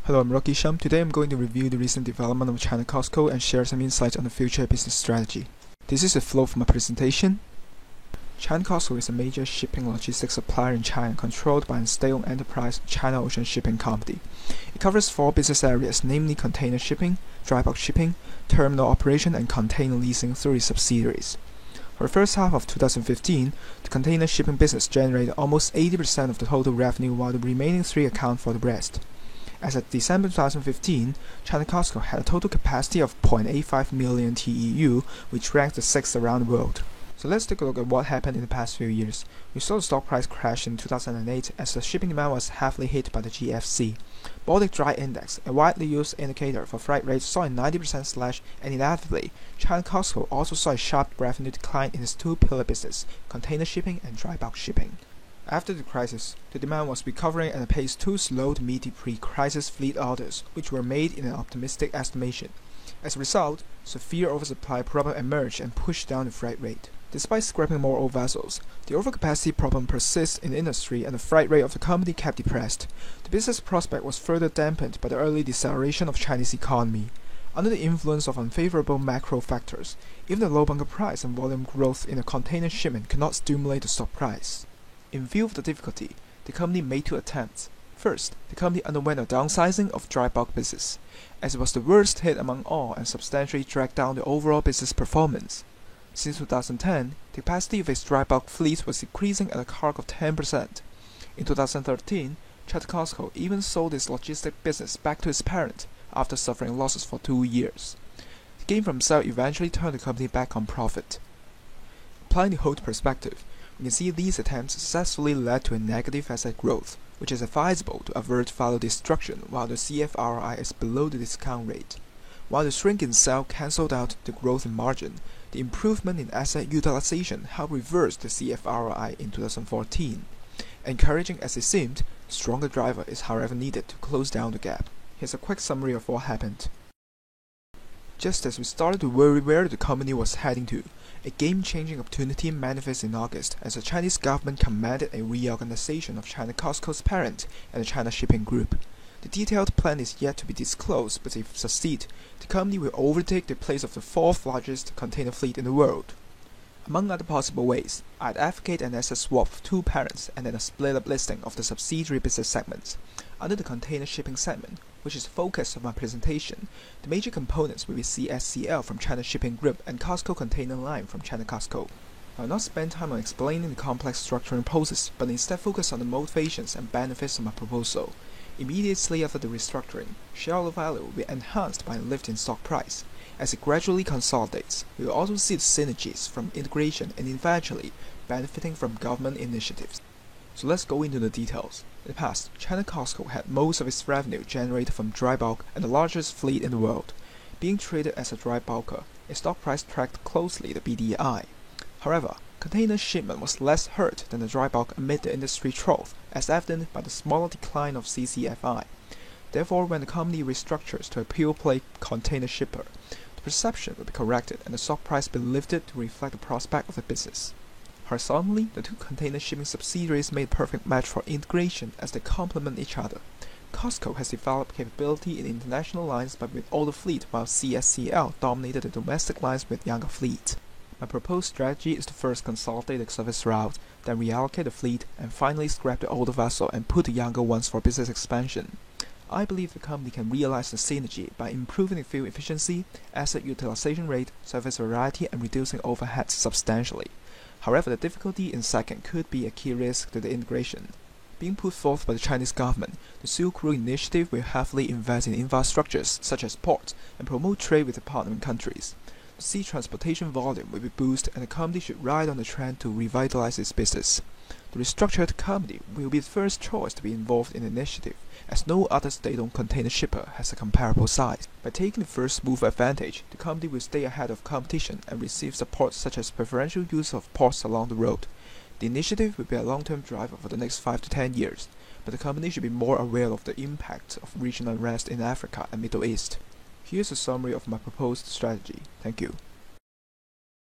Hello, I'm Rocky Shum. Today I'm going to review the recent development of China COSCO and share some insights on the future business strategy. This is the flow of my presentation. China COSCO is a major shipping logistics supplier in China controlled by a state-owned enterprise, China Ocean Shipping Company. It covers 4 business areas, namely container shipping, dry bulk shipping, terminal operation, and container leasing through its subsidiaries. For the first half of 2015, the container shipping business generated almost 80% of the total revenue, while the remaining 3 account for the rest. As of December 2015, China COSCO had a total capacity of 0.85 million TEU, which ranked the 6th around the world. So let's take a look at what happened in the past few years. We saw the stock price crash in 2008 as the shipping demand was heavily hit by the GFC. Baltic Dry Index, a widely used indicator for freight rates, saw a 90% slash, and inevitably, China COSCO also saw a sharp revenue decline in its 2-pillar business, container shipping and dry bulk shipping. After the crisis, the demand was recovering at a pace too slow to meet the pre-crisis fleet orders, which were made in an optimistic estimation. As a result, severe oversupply problem emerged and pushed down the freight rate. Despite scrapping more old vessels, the overcapacity problem persists in the industry and the freight rate of the company kept depressed. The business prospect was further dampened by the early deceleration of Chinese economy. Under the influence of unfavorable macro factors, even the low bunker price and volume growth in a container shipment could not stimulate the stock price. In view of the difficulty, the company made 2 attempts. First, the company underwent a downsizing of dry bulk business, as it was the worst hit among all and substantially dragged down the overall business performance. Since 2010, the capacity of its dry bulk fleet was decreasing at a CAGR of 10%. In 2013, China COSCO even sold its logistics business back to its parent after suffering losses for 2 years. The gain from sale eventually turned the company back on profit. Applying the hold perspective, we can see these attempts successfully led to a negative asset growth, which is advisable to avert value destruction while the CFROI is below the discount rate. While the shrink in sale cancelled out the growth in margin, the improvement in asset utilization helped reverse the CFROI in 2014. Encouraging as it seemed, a stronger driver is however needed to close down the gap. Here's a quick summary of what happened. Just as we started to worry where the company was heading to, a game-changing opportunity manifested in August as the Chinese government commanded a reorganization of China COSCO's parent and the China Shipping Group. The detailed plan is yet to be disclosed, but if succeed, the company will overtake the place of the 4th largest container fleet in the world. Among other possible ways, I'd advocate an asset swap of 2 parents and then a split-up listing of the subsidiary business segments. Under the container shipping segment, which is the focus of my presentation, the major components will be CSCL from China Shipping Group and COSCO Container Line from China COSCO. I will not spend time on explaining the complex structuring process, but instead focus on the motivations and benefits of my proposal. Immediately after the restructuring, shareholder value will be enhanced by a lift in stock price. As it gradually consolidates, we will also see the synergies from integration and eventually benefiting from government initiatives. So let's go into the details. In the past, China COSCO had most of its revenue generated from dry bulk and the largest fleet in the world. Being traded as a dry bulker, its stock price tracked closely the BDI. However, container shipment was less hurt than the dry bulk amid the industry trough, as evident by the smaller decline of CCFI. Therefore, when the company restructures to a pure-play container shipper, the perception will be corrected and the stock price be lifted to reflect the prospect of the business. Horizontally, the 2 container shipping subsidiaries made a perfect match for integration as they complement each other. COSCO has developed capability in international lines but with older fleet, while CSCL dominated the domestic lines with younger fleet. My proposed strategy is to first consolidate the service route, then reallocate the fleet, and finally scrap the older vessel and put the younger ones for business expansion. I believe the company can realize the synergy by improving the fuel efficiency, asset utilization rate, service variety, and reducing overheads substantially. However, the difficulty in second could be a key risk to the integration. Being put forth by the Chinese government, the Silk Road Initiative will heavily invest in infrastructures such as ports and promote trade with the partnering countries. The sea transportation volume will be boosted and the company should ride on the trend to revitalize its business. The restructured company will be the first choice to be involved in the initiative, as no other state-owned container shipper has a comparable size. By taking the first mover advantage, the company will stay ahead of competition and receive support such as preferential use of ports along the road. The initiative will be a long-term driver for the next 5 to 10 years, but the company should be more aware of the impact of regional unrest in Africa and Middle East. Here's a summary of my proposed strategy. Thank you.